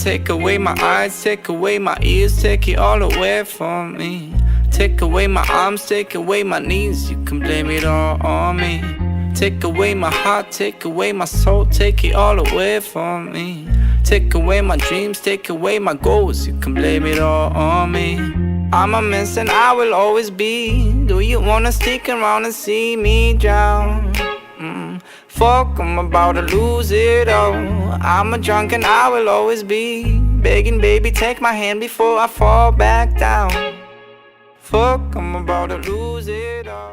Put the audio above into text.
Take away my eyes, take away my ears, take it all away from me. Take away my arms, take away my knees, you can blame it all on me. Take away my heart, take away my soul, take it all away from me. Take away my dreams, take away my goals, you can blame it all on me. I'm a mess and I will always be. Do you wanna stick around and see me drown? Fuck, I'm about to lose it all. I'm a drunk and I will always be begging, baby, take my hand before I fall back down. Fuck, I'm about to lose it all.